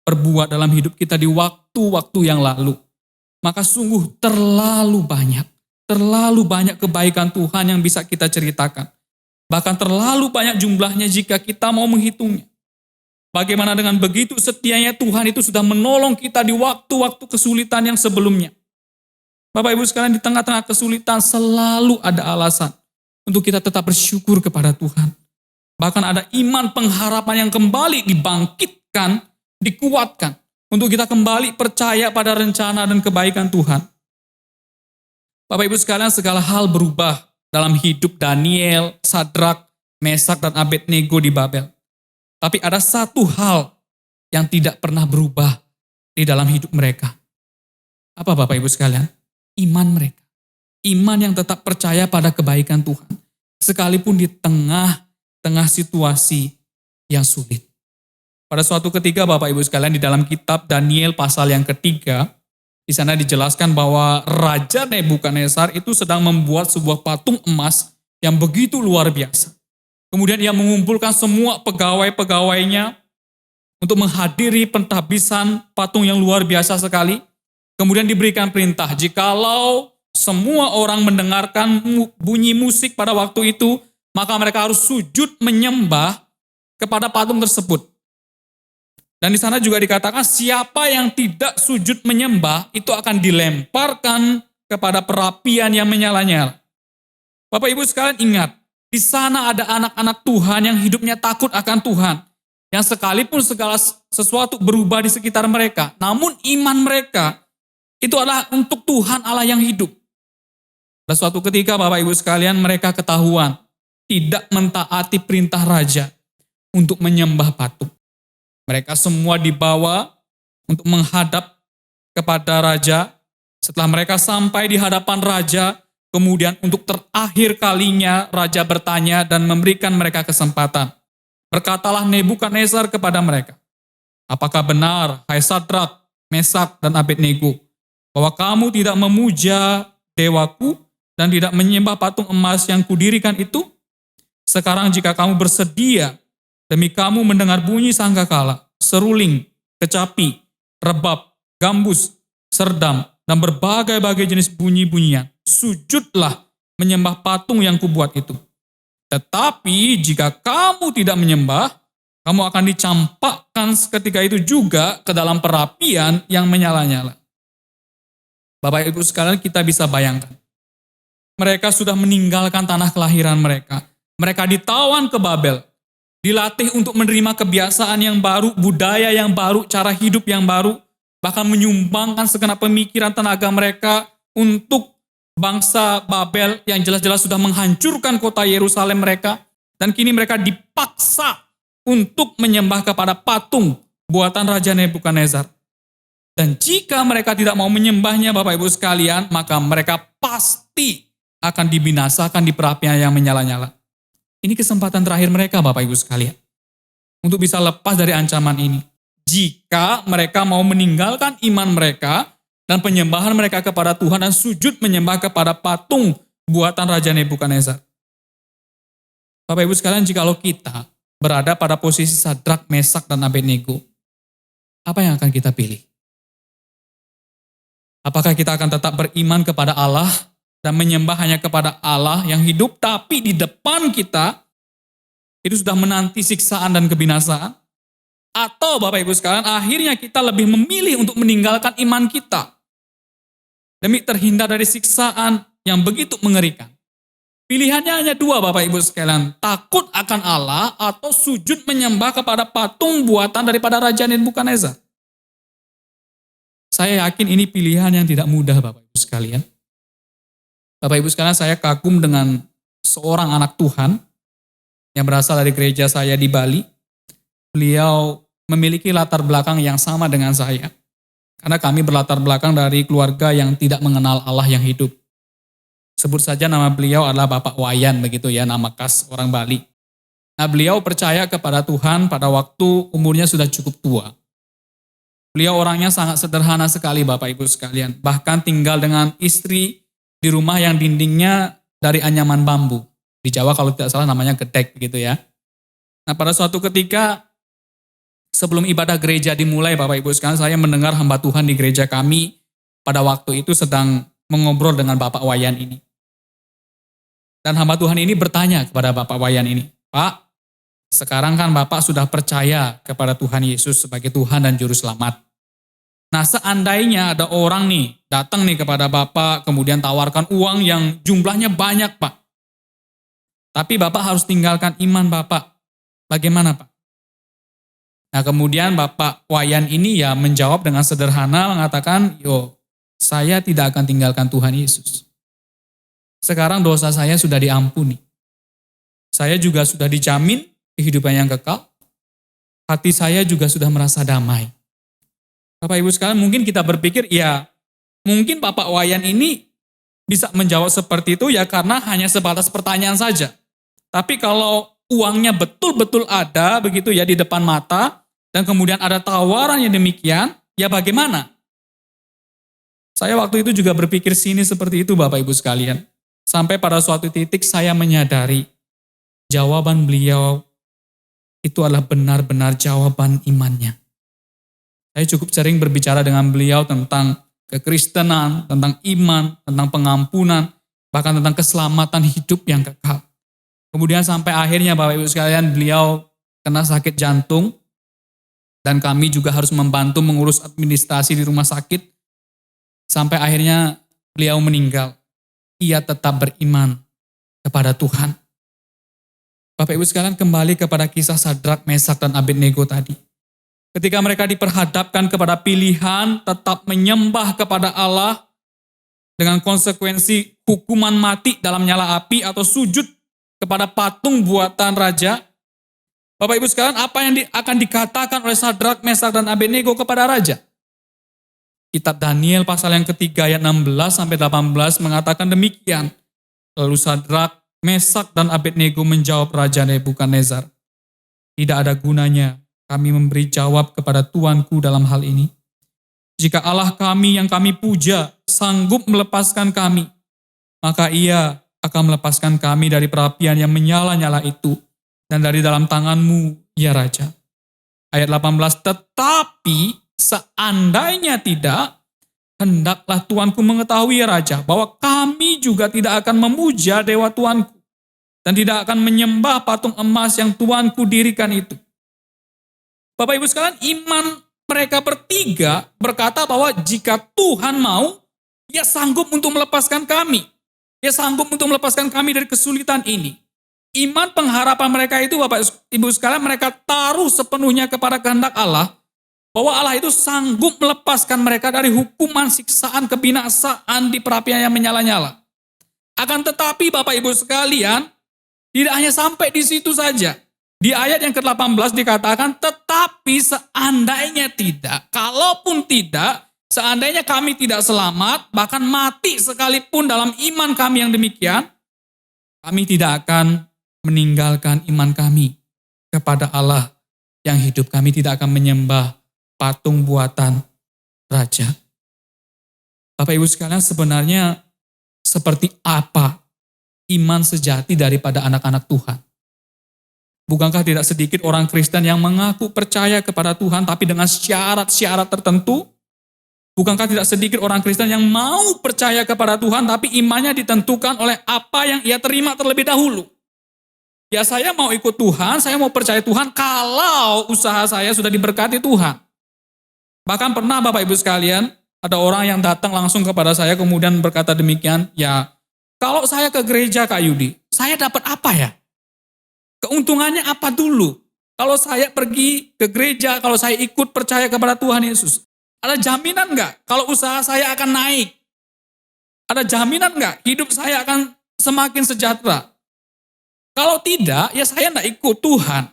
perbuat dalam hidup kita di waktu-waktu yang lalu, maka sungguh terlalu banyak kebaikan Tuhan yang bisa kita ceritakan. Bahkan terlalu banyak jumlahnya jika kita mau menghitungnya. Bagaimana dengan begitu setianya Tuhan itu sudah menolong kita di waktu-waktu kesulitan yang sebelumnya. Bapak Ibu sekalian, di tengah-tengah kesulitan selalu ada alasan untuk kita tetap bersyukur kepada Tuhan. Bahkan ada iman pengharapan yang kembali dibangkitkan, dikuatkan. Untuk kita kembali percaya pada rencana dan kebaikan Tuhan. Bapak Ibu sekalian, segala hal berubah dalam hidup Daniel, Sadrak, Mesak, dan Abednego di Babel. Tapi ada satu hal yang tidak pernah berubah di dalam hidup mereka. Apa Bapak Ibu sekalian? Iman mereka. Iman yang tetap percaya pada kebaikan Tuhan. Sekalipun di tengah situasi yang sulit. Pada suatu ketika Bapak Ibu sekalian, di dalam kitab Daniel pasal yang ketiga, di sana dijelaskan bahwa Raja Nebukadnezar itu sedang membuat sebuah patung emas yang begitu luar biasa. Kemudian ia mengumpulkan semua pegawai-pegawainya untuk menghadiri pentahbisan patung yang luar biasa sekali. Kemudian diberikan perintah, jikalau semua orang mendengarkan bunyi musik pada waktu itu, maka mereka harus sujud menyembah kepada patung tersebut. Dan di sana juga dikatakan siapa yang tidak sujud menyembah itu akan dilemparkan kepada perapian yang menyala-nyala. Bapak Ibu sekalian ingat, di sana ada anak-anak Tuhan yang hidupnya takut akan Tuhan. Yang sekalipun segala sesuatu berubah di sekitar mereka, namun iman mereka itu adalah untuk Tuhan Allah yang hidup. Pada suatu ketika Bapak Ibu sekalian, mereka ketahuan tidak mentaati perintah raja untuk menyembah patung. Mereka semua dibawa untuk menghadap kepada raja. Setelah mereka sampai di hadapan raja, kemudian untuk terakhir kalinya raja bertanya dan memberikan mereka kesempatan. Berkatalah Nebukadnezar kepada mereka, apakah benar, hai Sadrak, Mesak, dan Abednego, bahwa kamu tidak memuja dewaku dan tidak menyembah patung emas yang kudirikan itu? Sekarang jika kamu bersedia, demi kamu mendengar bunyi sangkakala, seruling, kecapi, rebab, gambus, serdam, dan berbagai-bagai jenis bunyi-bunyian, sujudlah menyembah patung yang kubuat itu. Tetapi jika kamu tidak menyembah, kamu akan dicampakkan seketika itu juga ke dalam perapian yang menyala-nyala. Bapak Ibu sekalian, kita bisa bayangkan. Mereka sudah meninggalkan tanah kelahiran mereka. Mereka ditawan ke Babel. Dilatih untuk menerima kebiasaan yang baru, budaya yang baru, cara hidup yang baru. Bahkan menyumbangkan segenap pemikiran tenaga mereka untuk bangsa Babel yang jelas-jelas sudah menghancurkan kota Yerusalem mereka. Dan kini mereka dipaksa untuk menyembah kepada patung buatan Raja Nebukadnezar. Dan jika mereka tidak mau menyembahnya Bapak Ibu sekalian, maka mereka pasti akan dibinasakan di perapian yang menyala-nyala. Ini kesempatan terakhir mereka Bapak Ibu sekalian. Untuk bisa lepas dari ancaman ini. Jika mereka mau meninggalkan iman mereka dan penyembahan mereka kepada Tuhan dan sujud menyembah kepada patung buatan Raja Nebukadnezar. Bapak Ibu sekalian, jikalau kita berada pada posisi Sadrak, Mesak, dan Abednego, apa yang akan kita pilih? Apakah kita akan tetap beriman kepada Allah dan menyembah hanya kepada Allah yang hidup, tapi di depan kita itu sudah menanti siksaan dan kebinasaan? Atau Bapak Ibu sekalian, akhirnya kita lebih memilih untuk meninggalkan iman kita demi terhindar dari siksaan yang begitu mengerikan? Pilihannya hanya dua Bapak Ibu sekalian, takut akan Allah atau sujud menyembah kepada patung buatan daripada Raja Nebukadnezar. Saya yakin ini pilihan yang tidak mudah Bapak Ibu sekalian. Bapak Ibu sekalian, saya kagum dengan seorang anak Tuhan yang berasal dari gereja saya di Bali. Beliau memiliki latar belakang yang sama dengan saya. Karena kami berlatar belakang dari keluarga yang tidak mengenal Allah yang hidup. Sebut saja nama beliau adalah Bapak Wayan, begitu ya, nama khas orang Bali. Nah, beliau percaya kepada Tuhan pada waktu umurnya sudah cukup tua. Beliau orangnya sangat sederhana sekali Bapak Ibu sekalian. Bahkan tinggal dengan istri di rumah yang dindingnya dari anyaman bambu. Di Jawa kalau tidak salah namanya gedek begitu ya. Nah, pada suatu ketika sebelum ibadah gereja dimulai Bapak Ibu sekalian, saya mendengar hamba Tuhan di gereja kami pada waktu itu sedang mengobrol dengan Bapak Wayan ini. Dan hamba Tuhan ini bertanya kepada Bapak Wayan ini, Pak, Sekarang kan Bapak sudah percaya kepada Tuhan Yesus sebagai Tuhan dan Juru Selamat. Nah, seandainya ada orang nih datang nih kepada Bapak, kemudian tawarkan uang yang jumlahnya banyak, Pak. Tapi Bapak harus tinggalkan iman Bapak. Bagaimana, Pak? Nah, kemudian Bapak Wayan ini ya menjawab dengan sederhana mengatakan, saya tidak akan tinggalkan Tuhan Yesus. Sekarang dosa saya sudah diampuni. Saya juga sudah dijamin kehidupan yang kekal. Hati saya juga sudah merasa damai. Bapak Ibu sekalian, mungkin kita berpikir, ya mungkin Bapak Wayan ini bisa menjawab seperti itu ya karena hanya sebatas pertanyaan saja. Tapi kalau uangnya betul-betul ada begitu ya di depan mata, dan kemudian ada tawaran yang demikian, ya bagaimana? Saya waktu itu juga berpikir sini seperti itu Bapak Ibu sekalian. Sampai pada suatu titik saya menyadari jawaban beliau itu adalah benar-benar jawaban imannya. Saya cukup sering berbicara dengan beliau tentang kekristenan, tentang iman, tentang pengampunan, bahkan tentang keselamatan hidup yang kekal. Kemudian sampai akhirnya Bapak Ibu sekalian beliau kena sakit jantung dan kami juga harus membantu mengurus administrasi di rumah sakit. Sampai akhirnya beliau meninggal. Ia tetap beriman kepada Tuhan. Bapak Ibu sekalian kembali kepada kisah Sadrak, Mesak, dan Abednego tadi. Ketika mereka diperhadapkan kepada pilihan tetap menyembah kepada Allah dengan konsekuensi hukuman mati dalam nyala api atau sujud kepada patung buatan raja. Bapak Ibu sekalian, apa yang akan dikatakan oleh Sadrak, Mesak, dan Abednego kepada raja? Kitab Daniel pasal yang ketiga ayat 16-18 mengatakan demikian. Lalu Sadrak, Mesak, dan Abednego menjawab Raja Nebukadnezar, tidak ada gunanya kami memberi jawab kepada Tuanku dalam hal ini. Jika Allah kami yang kami puja sanggup melepaskan kami, maka Ia akan melepaskan kami dari perapian yang menyala-nyala itu dan dari dalam tanganmu, ya Raja. Ayat 18, tetapi seandainya tidak, hendaklah Tuanku mengetahui, ya Raja, bahwa kami juga tidak akan memuja dewa Tuanku dan tidak akan menyembah patung emas yang Tuanku dirikan itu. Bapak Ibu sekalian, iman mereka bertiga berkata bahwa jika Tuhan mau, Ia sanggup untuk melepaskan kami. Ia sanggup untuk melepaskan kami dari kesulitan ini. Iman pengharapan mereka itu Bapak Ibu sekalian, mereka taruh sepenuhnya kepada kehendak Allah, bahwa Allah itu sanggup melepaskan mereka dari hukuman siksaan kebinasaan di perapian yang menyala-nyala. Akan tetapi Bapak Ibu sekalian, tidak hanya sampai di situ saja. Di ayat yang ke-18 dikatakan, tetapi seandainya tidak, kalaupun tidak, seandainya kami tidak selamat, bahkan mati sekalipun dalam iman kami yang demikian, kami tidak akan meninggalkan iman kami kepada Allah yang hidup. Kami tidak akan menyembah patung buatan raja. Bapak Ibu sekalian, sebenarnya seperti apa iman sejati daripada anak-anak Tuhan? Bukankah tidak sedikit orang Kristen yang mengaku percaya kepada Tuhan tapi dengan syarat-syarat tertentu? Bukankah tidak sedikit orang Kristen yang mau percaya kepada Tuhan tapi imannya ditentukan oleh apa yang ia terima terlebih dahulu? Ya, saya mau ikut Tuhan, saya mau percaya Tuhan kalau usaha saya sudah diberkati Tuhan. Bahkan pernah Bapak Ibu sekalian, ada orang yang datang langsung kepada saya kemudian berkata demikian, ya kalau saya ke gereja Kak Yudi, saya dapat apa ya? Keuntungannya apa dulu? Kalau saya pergi ke gereja, kalau saya ikut percaya kepada Tuhan Yesus, ada jaminan nggak kalau usaha saya akan naik? Ada jaminan nggak hidup saya akan semakin sejahtera? Kalau tidak, ya saya nggak ikut Tuhan.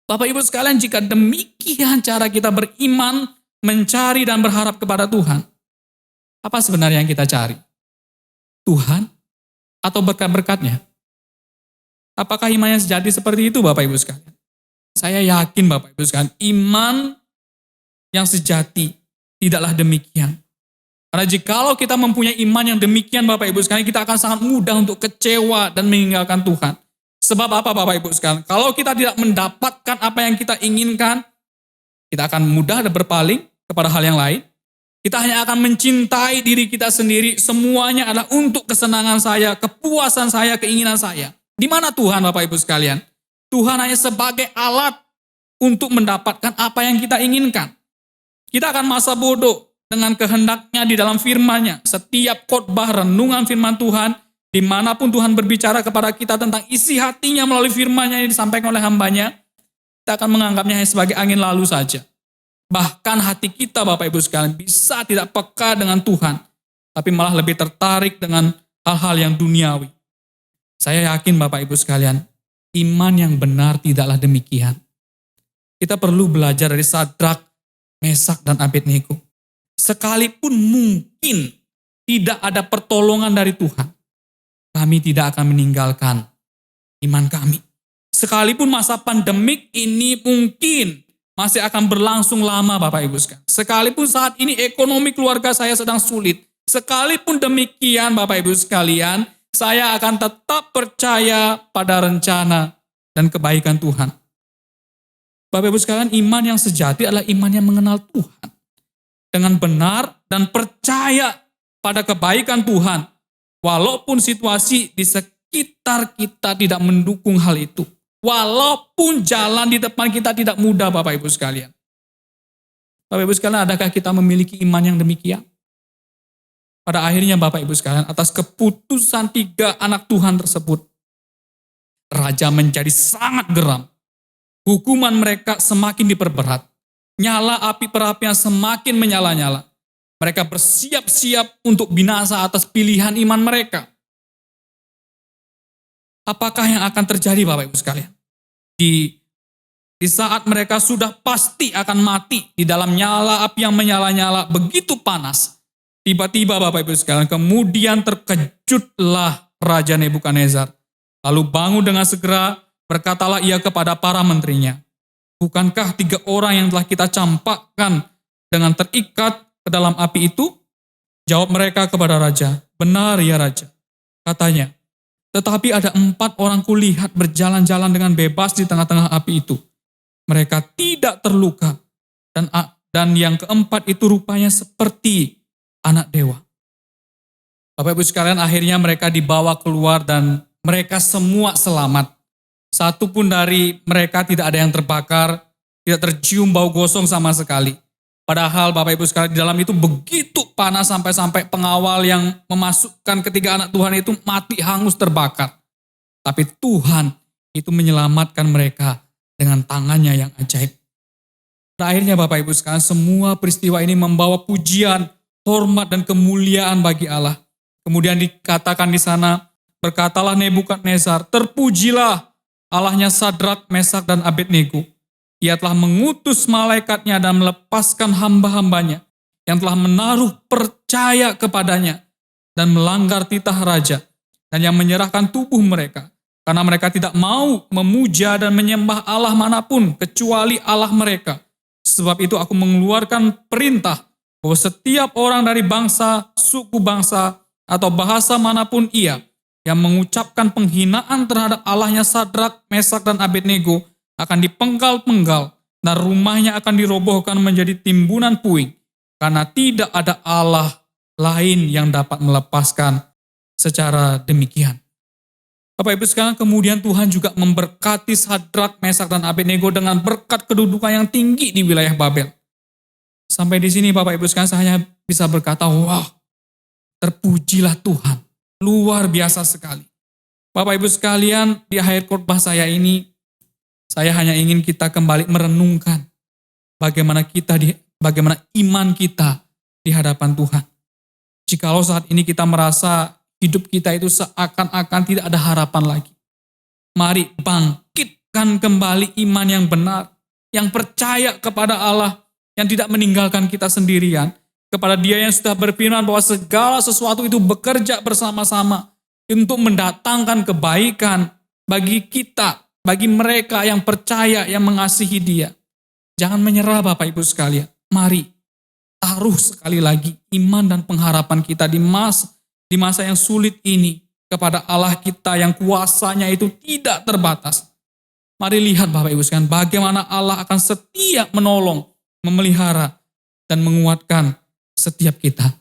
Bapak Ibu sekalian, jika demikian cara kita beriman, mencari dan berharap kepada Tuhan, apa sebenarnya yang kita cari? Tuhan atau berkat-berkatnya? Apakah imannya sejati seperti itu Bapak Ibu sekalian? Saya yakin Bapak Ibu sekalian, iman yang sejati tidaklah demikian. Karena jikalau kita mempunyai iman yang demikian Bapak Ibu sekalian, kita akan sangat mudah untuk kecewa dan meninggalkan Tuhan. Sebab apa Bapak Ibu sekalian? Kalau kita tidak mendapatkan apa yang kita inginkan, kita akan mudah berpaling kepada hal yang lain. Kita hanya akan mencintai diri kita sendiri, semuanya adalah untuk kesenangan saya, kepuasan saya, keinginan saya. Di mana Tuhan Bapak Ibu sekalian? Tuhan hanya sebagai alat untuk mendapatkan apa yang kita inginkan. Kita akan masa bodoh dengan kehendaknya di dalam firman-Nya. Setiap khotbah renungan firman Tuhan, dimanapun Tuhan berbicara kepada kita tentang isi hatinya melalui firman-Nya yang disampaikan oleh hamba-Nya, kita akan menganggapnya hanya sebagai angin lalu saja. Bahkan hati kita, Bapak Ibu sekalian, bisa tidak peka dengan Tuhan, tapi malah lebih tertarik dengan hal-hal yang duniawi. Saya yakin Bapak Ibu sekalian, iman yang benar tidaklah demikian. Kita perlu belajar dari Sadrak, Mesak, dan Abednego. Sekalipun mungkin tidak ada pertolongan dari Tuhan, kami tidak akan meninggalkan iman kami. Sekalipun masa pandemik ini mungkin masih akan berlangsung lama Bapak Ibu sekalian. Sekalipun saat ini ekonomi keluarga saya sedang sulit. Sekalipun demikian Bapak Ibu sekalian, saya akan tetap percaya pada rencana dan kebaikan Tuhan. Bapak Ibu sekalian, iman yang sejati adalah iman yang mengenal Tuhan. Dengan benar dan percaya pada kebaikan Tuhan. Walaupun situasi di sekitar kita tidak mendukung hal itu. Walaupun jalan di depan kita tidak mudah Bapak Ibu sekalian. Bapak Ibu sekalian, adakah kita memiliki iman yang demikian? Pada akhirnya Bapak Ibu sekalian, atas keputusan 3 anak Tuhan tersebut, Raja menjadi sangat geram. Hukuman mereka semakin diperberat. Nyala api perapian semakin menyala-nyala. Mereka bersiap-siap untuk binasa atas pilihan iman mereka. Apakah yang akan terjadi Bapak Ibu sekalian? Di saat mereka sudah pasti akan mati di dalam nyala api yang menyala-nyala begitu panas. Tiba-tiba Bapak Ibu sekalian, kemudian terkejutlah Raja Nebukadnezar. Lalu bangun dengan segera, berkatalah ia kepada para menterinya, bukankah 3 orang yang telah kita campakkan dengan terikat ke dalam api itu? Jawab mereka kepada Raja, benar ya Raja. Katanya, tetapi ada 4 orang kulihat berjalan-jalan dengan bebas di tengah-tengah api itu. Mereka tidak terluka. Dan yang keempat itu rupanya seperti anak dewa. Bapak Ibu sekalian, akhirnya mereka dibawa keluar dan mereka semua selamat. Satu pun dari mereka tidak ada yang terbakar, tidak tercium bau gosong sama sekali. Padahal Bapak Ibu sekalian, di dalam itu begitu panas sampai-sampai pengawal yang memasukkan ketiga anak Tuhan itu mati hangus terbakar. Tapi Tuhan itu menyelamatkan mereka dengan tangannya yang ajaib. Pada akhirnya Bapak Ibu sekalian, semua peristiwa ini membawa pujian, hormat dan kemuliaan bagi Allah. Kemudian dikatakan di sana, berkatalah Nebukadnezar, terpujilah Allahnya Sadrak, Mesak, dan Abednego. Ia telah mengutus malaikatnya dan melepaskan hamba-hambanya yang telah menaruh percaya kepadanya dan melanggar titah raja dan yang menyerahkan tubuh mereka karena mereka tidak mau memuja dan menyembah Allah manapun kecuali Allah mereka. Sebab itu aku mengeluarkan perintah bahwa setiap orang dari bangsa, suku bangsa, atau bahasa manapun ia yang mengucapkan penghinaan terhadap Allahnya Sadrak, Mesak, dan Abednego akan dipenggal-penggal dan rumahnya akan dirobohkan menjadi timbunan puing karena tidak ada Allah lain yang dapat melepaskan secara demikian. Bapak Ibu sekalian, kemudian Tuhan juga memberkati Sadrak, Mesak, dan Abednego dengan berkat kedudukan yang tinggi di wilayah Babel. Sampai di sini Bapak Ibu sekalian, saya hanya bisa berkata, wah, terpujilah Tuhan. Luar biasa sekali. Bapak Ibu sekalian, di akhir khotbah saya ini, saya hanya ingin kita kembali merenungkan bagaimana iman kita di hadapan Tuhan. Jikalau saat ini kita merasa hidup kita itu seakan-akan tidak ada harapan lagi, mari bangkitkan kembali iman yang benar, yang percaya kepada Allah, yang tidak meninggalkan kita sendirian, kepada Dia yang sudah berfirman bahwa segala sesuatu itu bekerja bersama-sama untuk mendatangkan kebaikan bagi kita, bagi mereka yang percaya, yang mengasihi Dia. Jangan menyerah Bapak Ibu sekalian. Mari taruh sekali lagi iman dan pengharapan kita di masa yang sulit ini kepada Allah kita yang kuasanya itu tidak terbatas. Mari lihat Bapak Ibu sekalian bagaimana Allah akan setia menolong, memelihara, dan menguatkan setiap kita.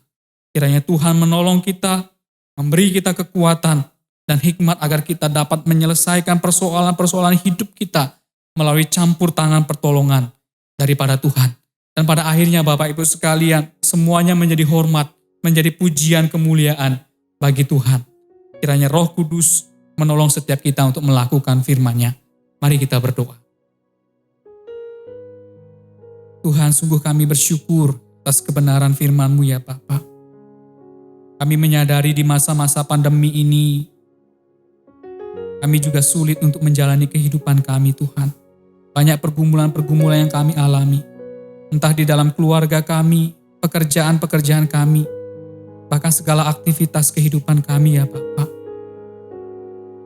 Kiranya Tuhan menolong kita, memberi kita kekuatan, dan hikmat agar kita dapat menyelesaikan persoalan-persoalan hidup kita melalui campur tangan pertolongan daripada Tuhan. Dan pada akhirnya Bapak Ibu sekalian, semuanya menjadi hormat, menjadi pujian kemuliaan bagi Tuhan. Kiranya Roh Kudus menolong setiap kita untuk melakukan firman-Nya. Mari kita berdoa. Tuhan, sungguh kami bersyukur atas kebenaran firman-Mu ya Bapa. Kami menyadari di masa-masa pandemi ini, kami juga sulit untuk menjalani kehidupan kami Tuhan. Banyak pergumulan-pergumulan yang kami alami. Entah di dalam keluarga kami, pekerjaan-pekerjaan kami, bahkan segala aktivitas kehidupan kami ya Bapa.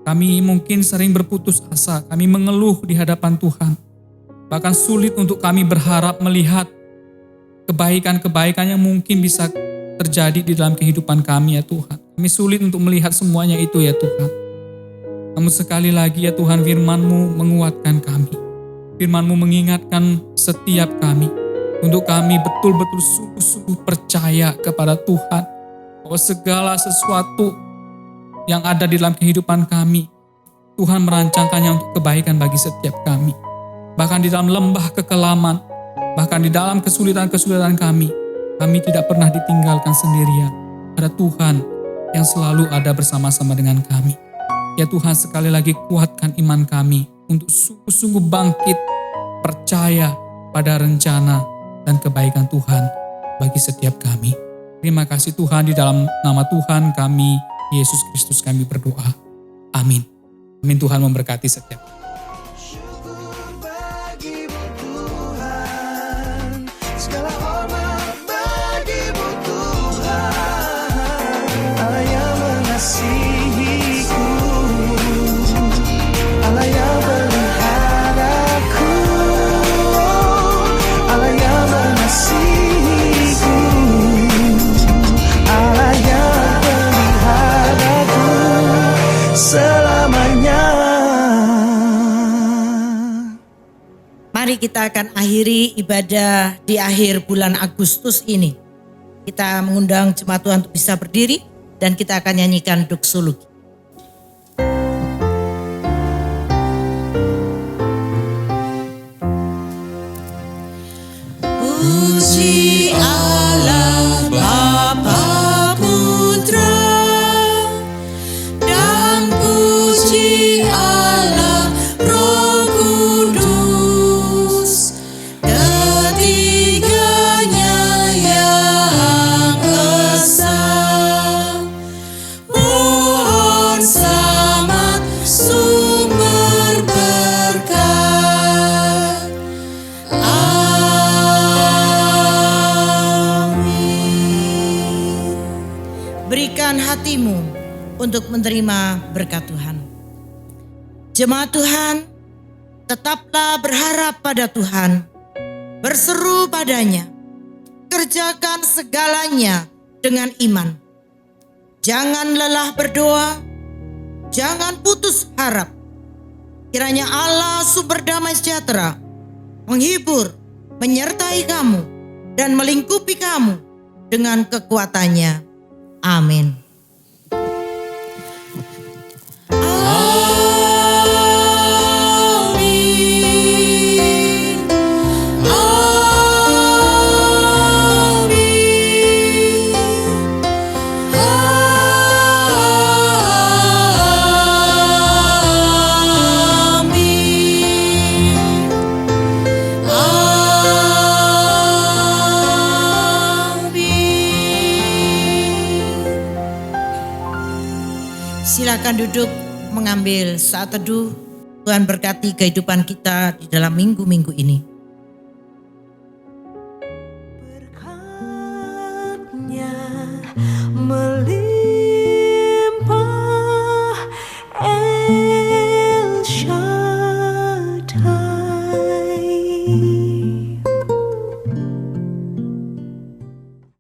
Kami mungkin sering berputus asa, kami mengeluh di hadapan Tuhan. Bahkan sulit untuk kami berharap melihat kebaikan-kebaikan yang mungkin bisa terjadi di dalam kehidupan kami ya Tuhan. Kami sulit untuk melihat semuanya itu ya Tuhan. Namun sekali lagi ya Tuhan, firman-Mu menguatkan kami. Firman-Mu mengingatkan setiap kami. Untuk kami betul-betul sungguh-sungguh percaya kepada Tuhan. Bahwa segala sesuatu yang ada di dalam kehidupan kami, Tuhan merancangkannya untuk kebaikan bagi setiap kami. Bahkan di dalam lembah kekelaman, bahkan di dalam kesulitan-kesulitan kami tidak pernah ditinggalkan sendirian. Ada Tuhan yang selalu ada bersama-sama dengan kami. Ya Tuhan, sekali lagi kuatkan iman kami untuk sungguh-sungguh bangkit, percaya pada rencana dan kebaikan Tuhan bagi setiap kami. Terima kasih Tuhan, di dalam nama Tuhan kami, Yesus Kristus kami berdoa. Amin. Amin. Tuhan memberkati setiap kami. Mari kita akan akhiri ibadah di akhir bulan Agustus ini. Kita mengundang jemaat Tuhan untuk bisa berdiri dan kita akan nyanyikan doksologi. Puji Allah Bapa Putra dan puji Allah Roh Kudus, ketiganya yang esa. Pohon selamat sumber berkat. Amin. Berikan hatimu untuk menerima berkat Tuhan. Jemaat Tuhan, tetaplah berharap pada Tuhan, berseru padanya, kerjakan segalanya dengan iman. Jangan lelah berdoa, jangan putus harap. Kiranya Allah sumber damai sejahtera menghibur, menyertai kamu, dan melingkupi kamu dengan kekuatannya. Amin. Silakan duduk mengambil saat teduh. Tuhan berkati kehidupan kita di dalam minggu-minggu ini.